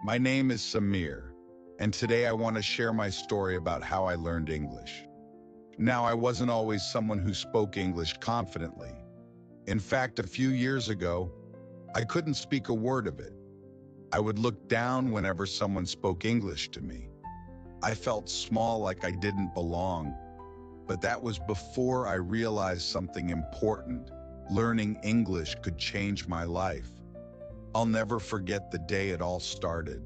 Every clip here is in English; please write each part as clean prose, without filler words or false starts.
My name is Samir, and today I want to share my story about how I learned English. Now, I wasn't always someone who spoke English confidently. In fact, a few years ago, I couldn't speak a word of it. I would look down whenever someone spoke English to me. I felt small, like I didn't belong. But that was before I realized something important. Learning English could change my life. I'll never forget the day it all started.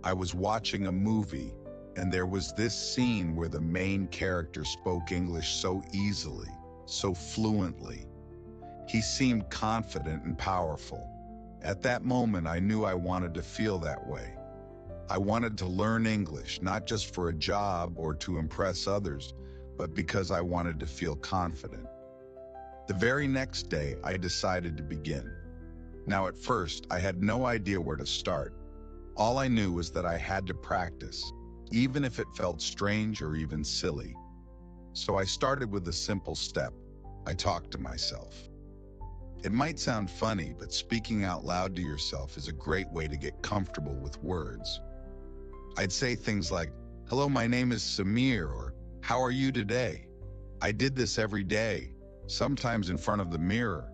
I was watching a movie, and there was this scene where the main character spoke English so easily, so fluently. He seemed confident and powerful. At that moment, I knew I wanted to feel that way. I wanted to learn English, not just for a job or to impress others, but because I wanted to feel confident. The very next day, I decided to begin. Now, at first, I had no idea where to start. All I knew was that I had to practice, even if it felt strange or even silly. So I started with a simple step. I talked to myself. It might sound funny, but speaking out loud to yourself is a great way to get comfortable with words. I'd say things like, "Hello, my name is Samir," or "How are you today?" I did this every day, sometimes in front of the mirror.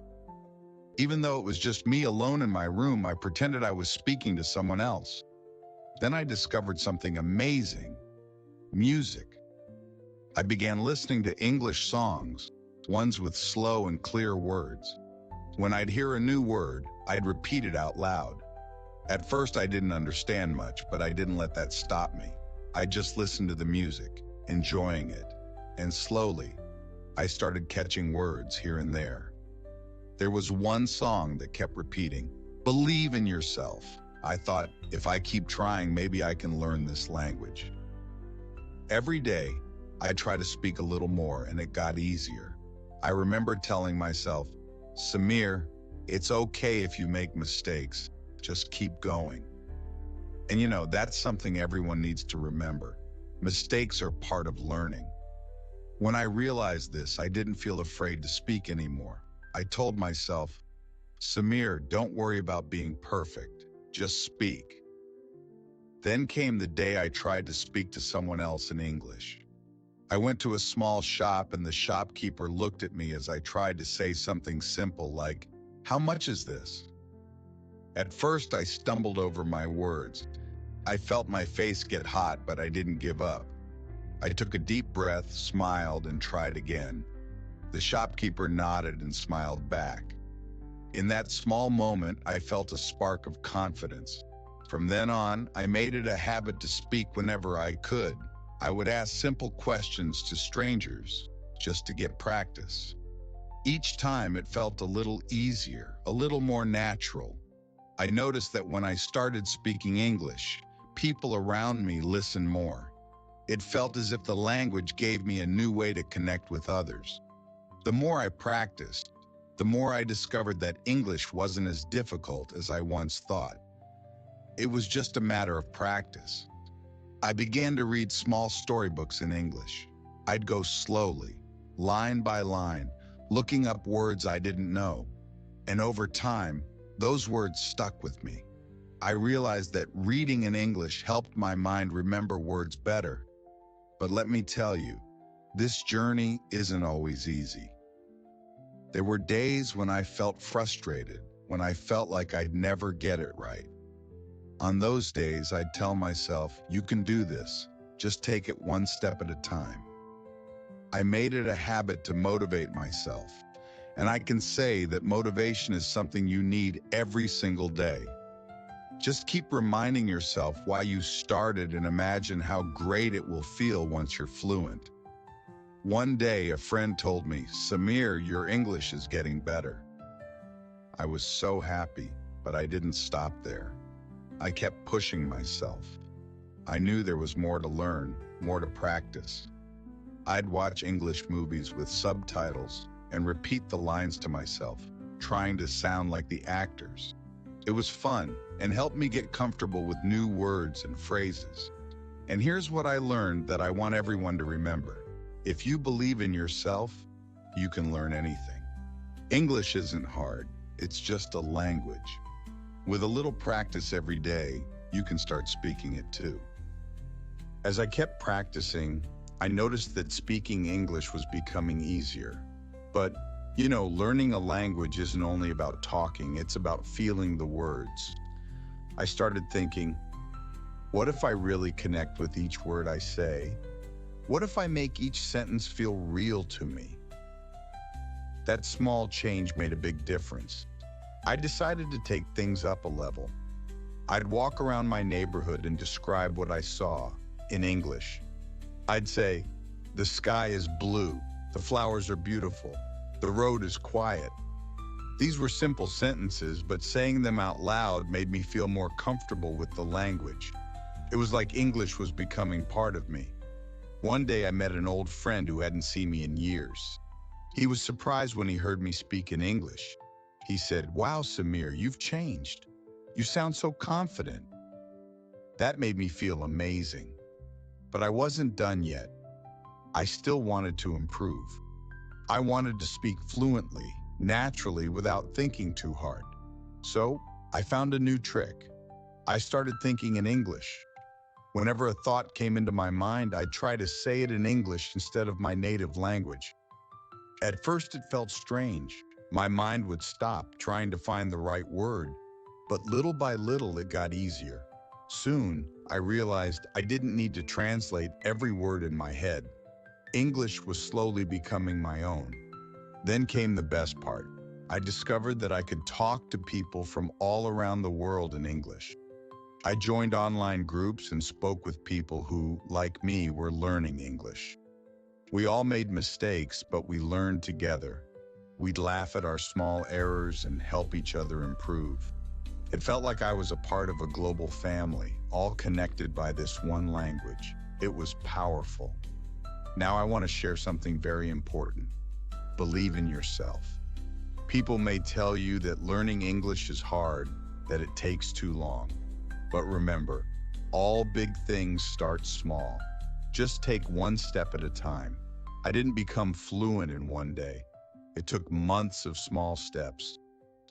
Even though it was just me alone in my room, I pretended I was speaking to someone else. Then I discovered something amazing: music. I began listening to English songs, ones with slow and clear words. When I'd hear a new word, I'd repeat it out loud. At first, I didn't understand much, but I didn't let that stop me. I just listened to the music, enjoying it. And slowly, I started catching words here and there. There was one song that kept repeating, "Believe in yourself." I thought, if I keep trying, maybe I can learn this language. Every day, I tried to speak a little more, and it got easier. I remember telling myself, "Samir, it's okay if you make mistakes. Just keep going." And that's something everyone needs to remember. Mistakes are part of learning. When I realized this, I didn't feel afraid to speak anymore. I told myself, "Samir, don't worry about being perfect. Just speak." Then came the day I tried to speak to someone else in English. I went to a small shop, and the shopkeeper looked at me as I tried to say something simple like, "How much is this?" At first, I stumbled over my words. I felt my face get hot, but I didn't give up. I took a deep breath, smiled, and tried again. The shopkeeper nodded and smiled back. In that small moment, I felt a spark of confidence. From then on, I made it a habit to speak whenever I could. I would ask simple questions to strangers, just to get practice. Each time it felt a little easier, a little more natural. I noticed that when I started speaking English, people around me listened more. It felt as if the language gave me a new way to connect with others. The more I practiced, the more I discovered that English wasn't as difficult as I once thought. It was just a matter of practice. I began to read small storybooks in English. I'd go slowly, line by line, looking up words I didn't know. And over time, those words stuck with me. I realized that reading in English helped my mind remember words better. But let me tell you, this journey isn't always easy. There were days when I felt frustrated, when I felt like I'd never get it right. On those days, I'd tell myself, "You can do this. Just take it one step at a time." I made it a habit to motivate myself, and I can say that motivation is something you need every single day. Just keep reminding yourself why you started and imagine how great it will feel once you're fluent. One day, a friend told me, "Samir, your English is getting better." I was so happy, but I didn't stop there. I kept pushing myself. I knew there was more to learn, more to practice. I'd watch English movies with subtitles and repeat the lines to myself, trying to sound like the actors. It was fun and helped me get comfortable with new words and phrases. And here's what I learned that I want everyone to remember. If you believe in yourself, you can learn anything. English isn't hard, it's just a language. With a little practice every day, you can start speaking it too. As I kept practicing, I noticed that speaking English was becoming easier. But, learning a language isn't only about talking, it's about feeling the words. I started thinking, what if I really connect with each word I say? What if I make each sentence feel real to me? That small change made a big difference. I decided to take things up a level. I'd walk around my neighborhood and describe what I saw in English. I'd say, the sky is blue, the flowers are beautiful, the road is quiet. These were simple sentences, but saying them out loud made me feel more comfortable with the language. It was like English was becoming part of me. One day I met an old friend who hadn't seen me in years. He was surprised when he heard me speak in English. He said, "Wow, Samir, you've changed. You sound so confident." That made me feel amazing. But I wasn't done yet. I still wanted to improve. I wanted to speak fluently, naturally, without thinking too hard. So I found a new trick. I started thinking in English. Whenever a thought came into my mind, I'd try to say it in English instead of my native language. At first, it felt strange. My mind would stop trying to find the right word, but little by little, it got easier. Soon, I realized I didn't need to translate every word in my head. English was slowly becoming my own. Then came the best part. I discovered that I could talk to people from all around the world in English. I joined online groups and spoke with people who, like me, were learning English. We all made mistakes, but we learned together. We'd laugh at our small errors and help each other improve. It felt like I was a part of a global family, all connected by this one language. It was powerful. Now I want to share something very important. Believe in yourself. People may tell you that learning English is hard, that it takes too long. But remember, all big things start small. Just take one step at a time. I didn't become fluent in one day. It took months of small steps.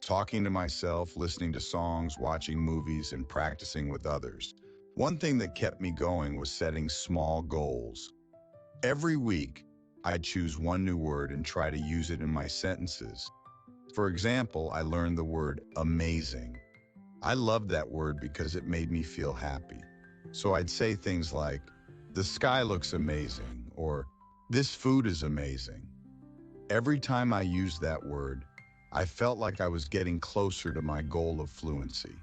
Talking to myself, listening to songs, watching movies, and practicing with others. One thing that kept me going was setting small goals. Every week, I'd choose one new word and try to use it in my sentences. For example, I learned the word amazing. I loved that word because it made me feel happy. So I'd say things like, the sky looks amazing, or this food is amazing. Every time I used that word, I felt like I was getting closer to my goal of fluency.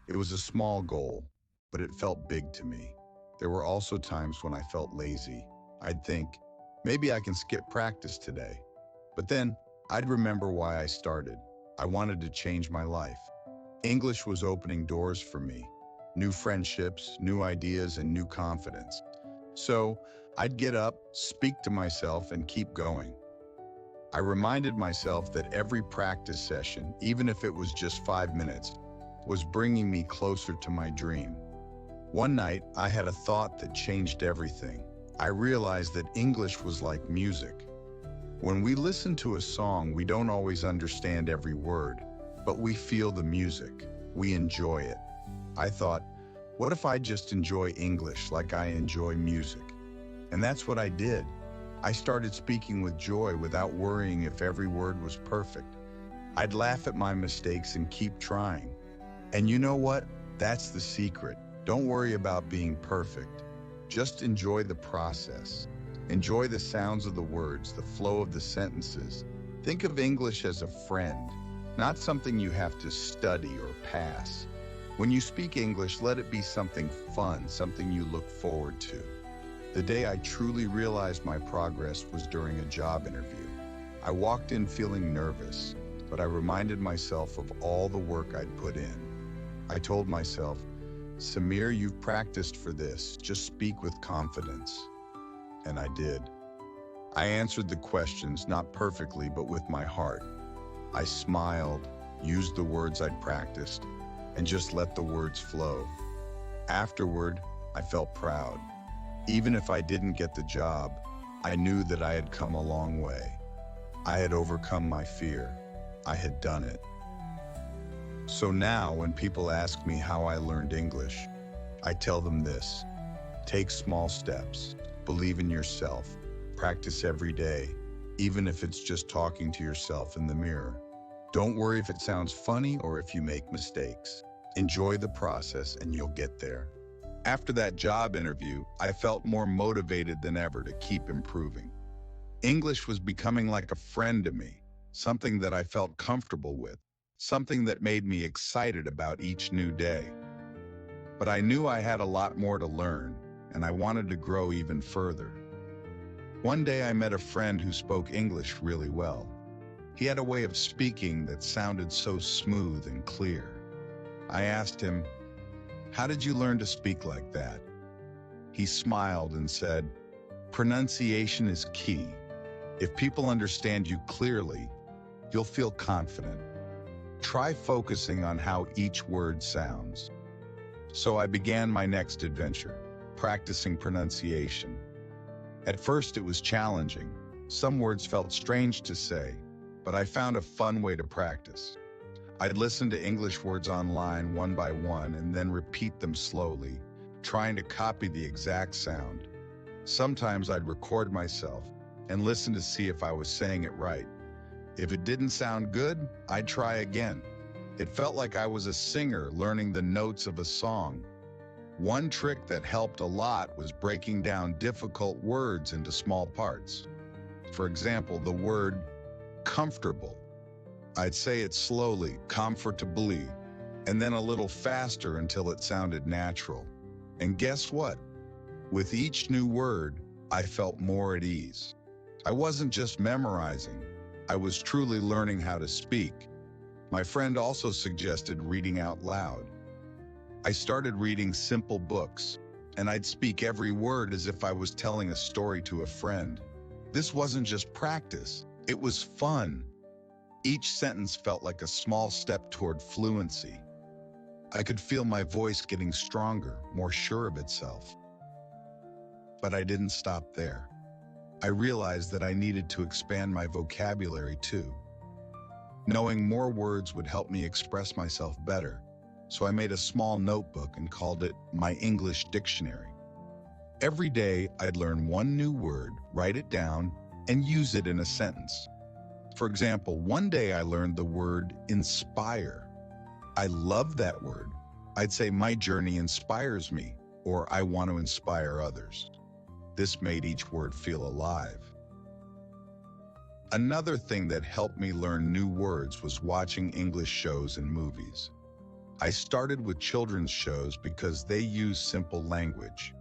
It was a small goal, but it felt big to me. There were also times when I felt lazy. I'd think, maybe I can skip practice today. But then, I'd remember why I started. I wanted to change my life. English was opening doors for me. New friendships, new ideas, and new confidence. So, I'd get up, speak to myself, and keep going. I reminded myself that every practice session, even if it was just 5 minutes, was bringing me closer to my dream. One night, I had a thought that changed everything. I realized that English was like music. When we listen to a song, we don't always understand every word, but we feel the music. We enjoy it. I thought, what if I just enjoy English like I enjoy music? And that's what I did. I started speaking with joy without worrying if every word was perfect. I'd laugh at my mistakes and keep trying. And you know what? That's the secret. Don't worry about being perfect. Just enjoy the process. Enjoy the sounds of the words, the flow of the sentences. Think of English as a friend, not something you have to study or pass. When you speak English, let it be something fun, something you look forward to. The day I truly realized my progress was during a job interview. I walked in feeling nervous, but I reminded myself of all the work I'd put in. I told myself, Samir, you've practiced for this. Just speak with confidence. And I did. I answered the questions, not perfectly, but with my heart. I smiled, used the words I'd practiced, and just let the words flow. Afterward, I felt proud. Even if I didn't get the job, I knew that I had come a long way. I had overcome my fear. I had done it. So now, when people ask me how I learned English, I tell them this: take small steps, believe in yourself, practice every day, even if it's just talking to yourself in the mirror. Don't worry if it sounds funny or if you make mistakes. Enjoy the process and you'll get there. After that job interview, I felt more motivated than ever to keep improving. English was becoming like a friend to me, something that I felt comfortable with, something that made me excited about each new day. But I knew I had a lot more to learn, and I wanted to grow even further. One day I met a friend who spoke English really well. He had a way of speaking that sounded so smooth and clear. I asked him, "How did you learn to speak like that?" He smiled and said, "Pronunciation is key. If people understand you clearly, you'll feel confident. Try focusing on how each word sounds." So I began my next adventure, practicing pronunciation. At first it was challenging. Some words felt strange to say, but I found a fun way to practice. I'd listen to English words online one by one and then repeat them slowly, trying to copy the exact sound. Sometimes I'd record myself and listen to see if I was saying it right. If it didn't sound good, I'd try again. It felt like I was a singer learning the notes of a song. One trick that helped a lot was breaking down difficult words into small parts. For example, the word comfortable. I'd say it slowly, comfortably, and then a little faster until it sounded natural. And guess what? With each new word, I felt more at ease. I wasn't just memorizing, I was truly learning how to speak. My friend also suggested reading out loud. I started reading simple books, and I'd speak every word as if I was telling a story to a friend. This wasn't just practice, it was fun. Each sentence felt like a small step toward fluency. I could feel my voice getting stronger, more sure of itself. But I didn't stop there. I realized that I needed to expand my vocabulary too. Knowing more words would help me express myself better, so I made a small notebook and called it my English dictionary. Every day, I'd learn one new word, write it down, and use it in a sentence. For example, one day I learned the word inspire. I love that word. I'd say my journey inspires me, or I want to inspire others. This made each word feel alive. Another thing that helped me learn new words was watching English shows and movies. I started with children's shows because they use simple language.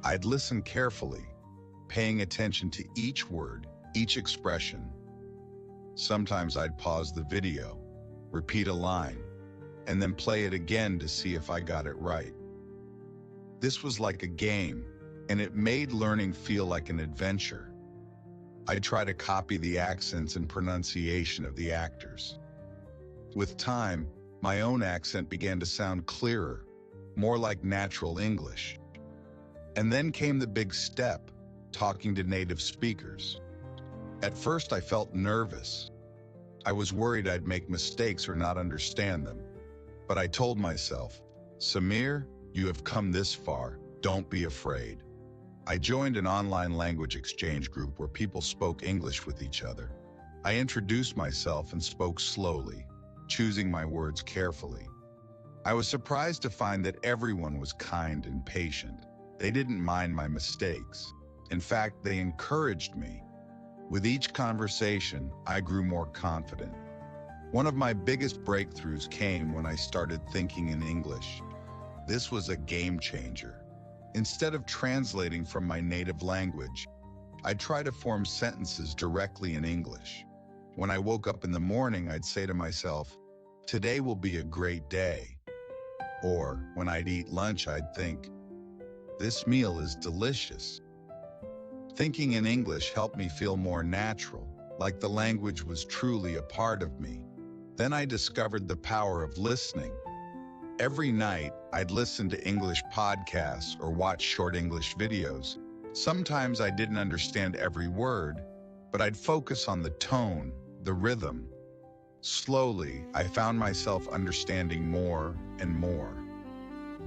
I'd listen carefully, paying attention to each word, each expression. Sometimes I'd pause the video, repeat a line, and then play it again to see if I got it right. This was like a game, and it made learning feel like an adventure. I'd try to copy the accents and pronunciation of the actors. With time, my own accent began to sound clearer, more like natural English. And then came the big step, talking to native speakers. At first, I felt nervous. I was worried I'd make mistakes or not understand them. But I told myself, "Samir, you have come this far. Don't be afraid." I joined an online language exchange group where people spoke English with each other. I introduced myself and spoke slowly, choosing my words carefully. I was surprised to find that everyone was kind and patient. They didn't mind my mistakes. In fact, they encouraged me. With each conversation, I grew more confident. One of my biggest breakthroughs came when I started thinking in English. This was a game changer. Instead of translating from my native language, I'd try to form sentences directly in English. When I woke up in the morning, I'd say to myself, "Today will be a great day." Or when I'd eat lunch, I'd think, "This meal is delicious." Thinking in English helped me feel more natural, like the language was truly a part of me. Then I discovered the power of listening. Every night, I'd listen to English podcasts or watch short English videos. Sometimes I didn't understand every word, but I'd focus on the tone, the rhythm. Slowly, I found myself understanding more and more.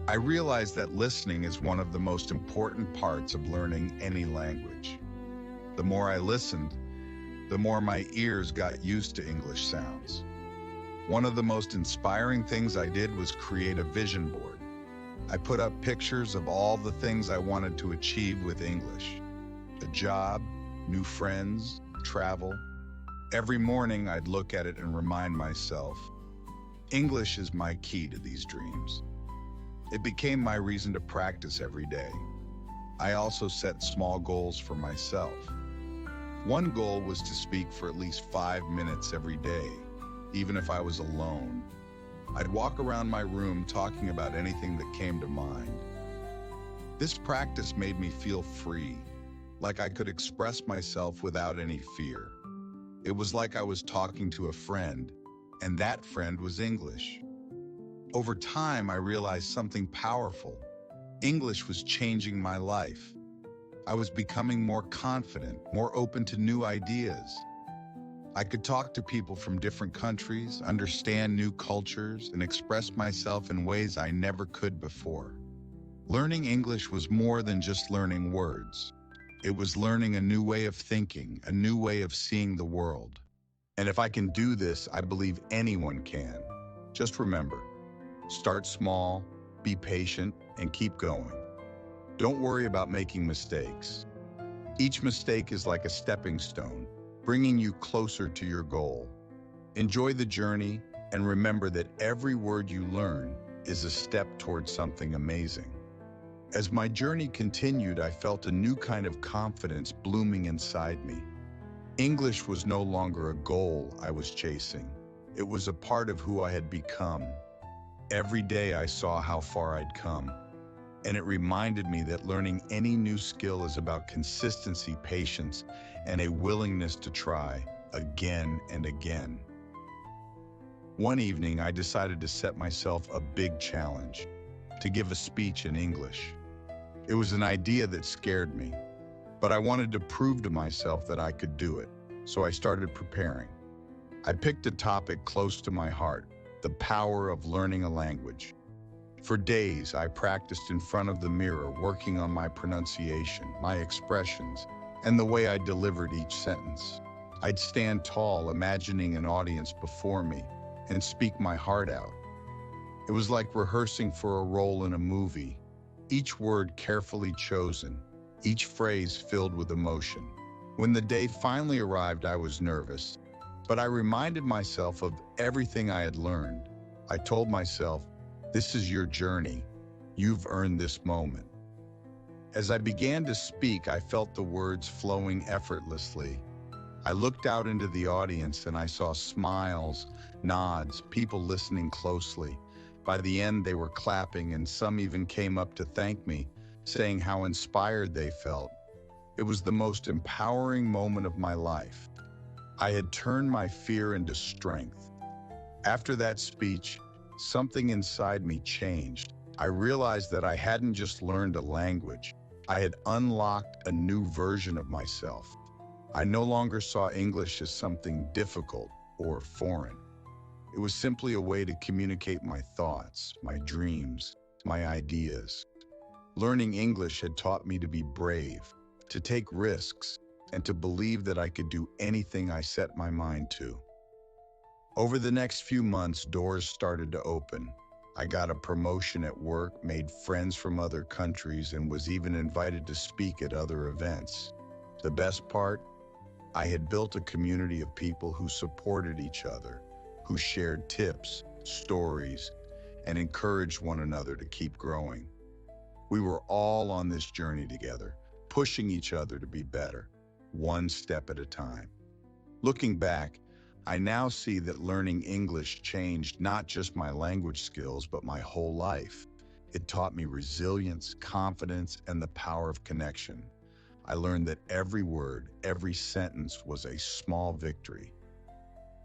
I realized that listening is one of the most important parts of learning any language. The more I listened, the more my ears got used to English sounds. One of the most inspiring things I did was create a vision board. I put up pictures of all the things I wanted to achieve with English: a job, new friends, travel. Every morning I'd look at it and remind myself, English is my key to these dreams. It became my reason to practice every day. I also set small goals for myself. One goal was to speak for at least 5 minutes every day, even if I was alone. I'd walk around my room talking about anything that came to mind. This practice made me feel free, like I could express myself without any fear. It was like I was talking to a friend, and that friend was English. Over time, I realized something powerful. English was changing my life. I was becoming more confident, more open to new ideas. I could talk to people from different countries, understand new cultures, and express myself in ways I never could before. Learning English was more than just learning words. It was learning a new way of thinking, a new way of seeing the world. And if I can do this, I believe anyone can. Just remember, start small, be patient, and keep going. Don't worry about making mistakes. Each mistake is like a stepping stone, bringing you closer to your goal. Enjoy the journey, and remember that every word you learn is a step towards something amazing. As my journey continued, I felt a new kind of confidence blooming inside me. English was no longer a goal I was chasing. It was a part of who I had become. Every day I saw how far I'd come, and it reminded me that learning any new skill is about consistency, patience, and a willingness to try again and again. One evening, I decided to set myself a big challenge: to give a speech in English. It was an idea that scared me, but I wanted to prove to myself that I could do it, so I started preparing. I picked a topic close to my heart: the power of learning a language. For days, I practiced in front of the mirror, working on my pronunciation, my expressions, and the way I delivered each sentence. I'd stand tall, imagining an audience before me, and speak my heart out. It was like rehearsing for a role in a movie, each word carefully chosen, each phrase filled with emotion. When the day finally arrived, I was nervous, but I reminded myself of everything I had learned. I told myself, this is your journey. You've earned this moment. As I began to speak, I felt the words flowing effortlessly. I looked out into the audience and I saw smiles, nods, people listening closely. By the end, they were clapping, and some even came up to thank me, saying how inspired they felt. It was the most empowering moment of my life. I had turned my fear into strength. After that speech, something inside me changed. I realized that I hadn't just learned a language. I had unlocked a new version of myself. I no longer saw English as something difficult or foreign. It was simply a way to communicate my thoughts, my dreams, my ideas. Learning English had taught me to be brave, to take risks, and to believe that I could do anything I set my mind to. Over the next few months, doors started to open. I got a promotion at work, made friends from other countries, and was even invited to speak at other events. The best part? I had built a community of people who supported each other, who shared tips, stories, and encouraged one another to keep growing. We were all on this journey together, pushing each other to be better, one step at a time. Looking back, I now see that learning English changed not just my language skills, but my whole life. It taught me resilience, confidence, and the power of connection. I learned that every word, every sentence was a small victory.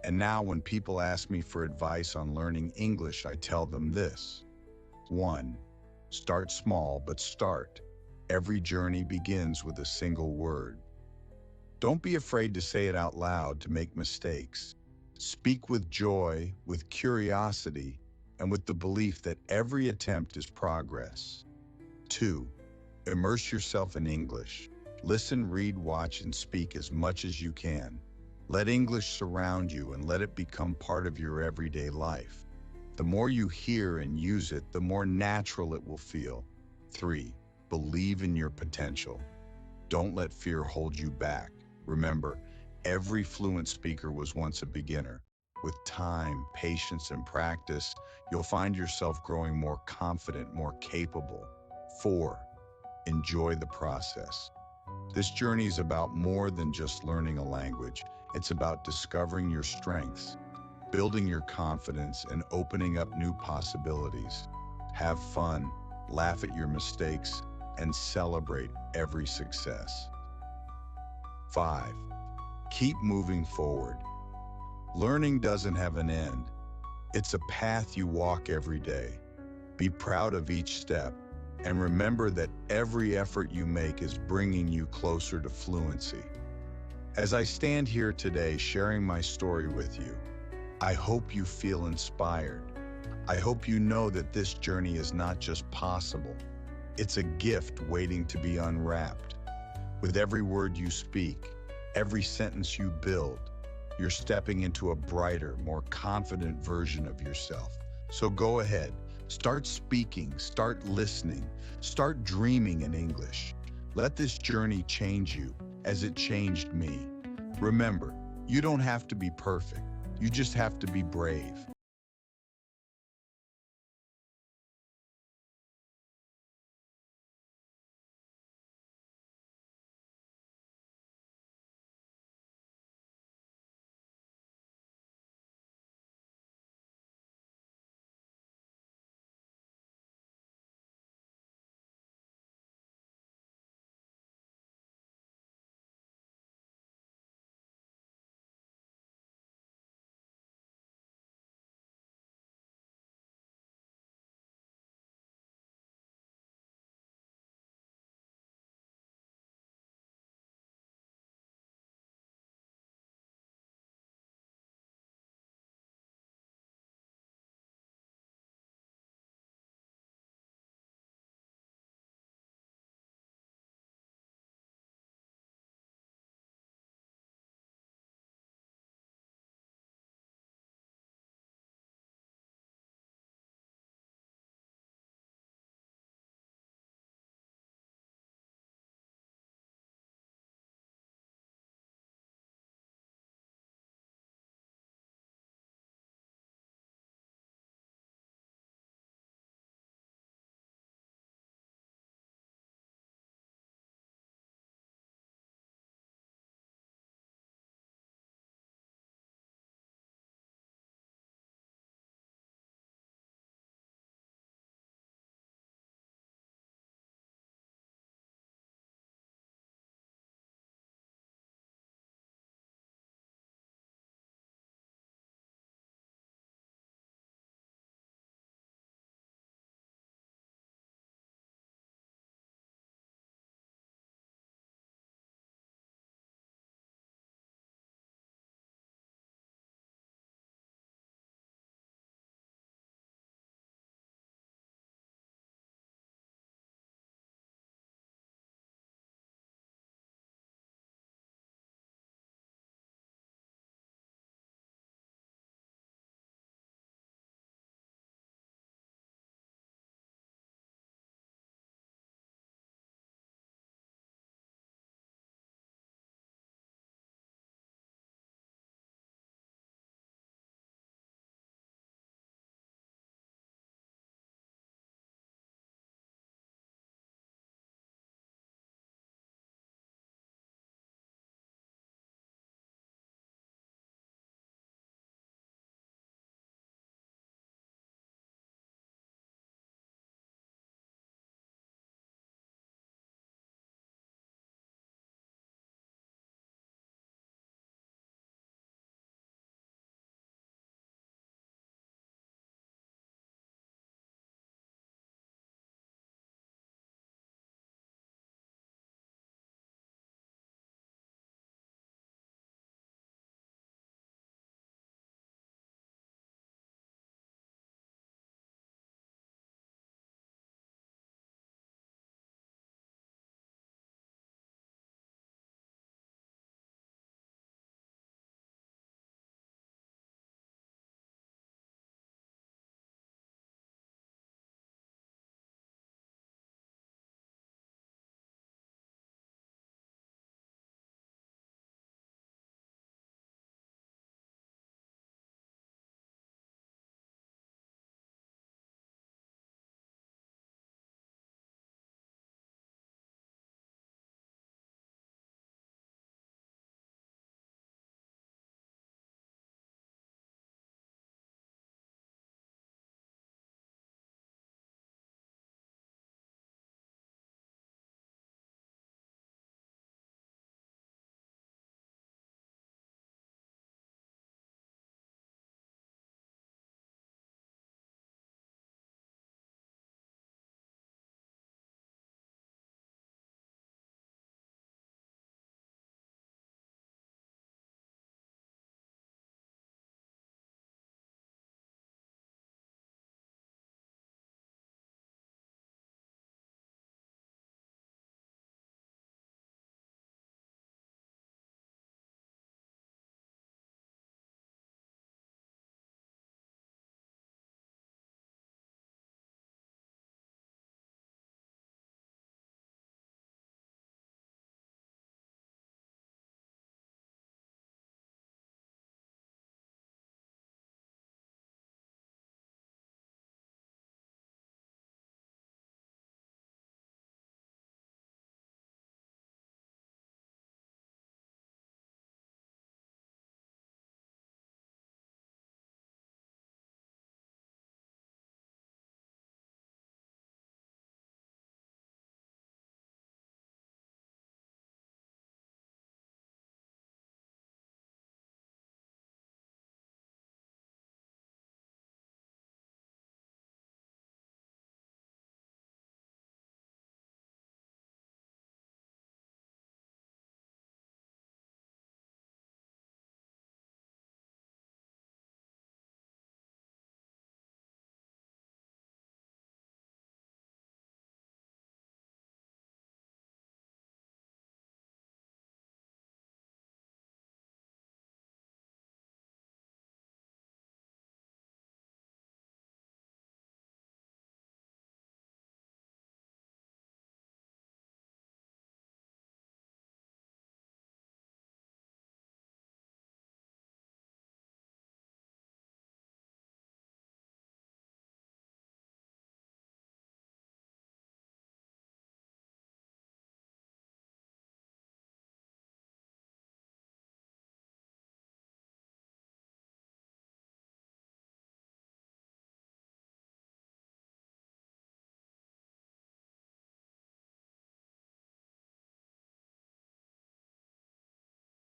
And now when people ask me for advice on learning English, I tell them this. 1. Start small, but start. Every journey begins with a single word. Don't be afraid to say it out loud to make mistakes. Speak with joy, with curiosity, and with the belief that every attempt is progress. 2. Immerse yourself in English. Listen, read, watch, and speak as much as you can. Let English surround you and let it become part of your everyday life. The more you hear and use it, the more natural it will feel. 3. Believe in your potential. Don't let fear hold you back. Remember, every fluent speaker was once a beginner. With time, patience, and practice, you'll find yourself growing more confident, more capable. 4. Enjoy the process. This journey is about more than just learning a language. It's about discovering your strengths, building your confidence, and opening up new possibilities. Have fun, laugh at your mistakes, and celebrate every success. 5. Keep moving forward. Learning doesn't have an end. It's a path you walk every day. Be proud of each step, and remember that every effort you make is bringing you closer to fluency. As I stand here today sharing my story with you, I hope you feel inspired. I hope you know that this journey is not just possible. It's a gift waiting to be unwrapped. With every word you speak, every sentence you build, you're stepping into a brighter, more confident version of yourself. So go ahead, start speaking, start listening, start dreaming in English. Let this journey change you as it changed me. Remember, you don't have to be perfect. You just have to be brave.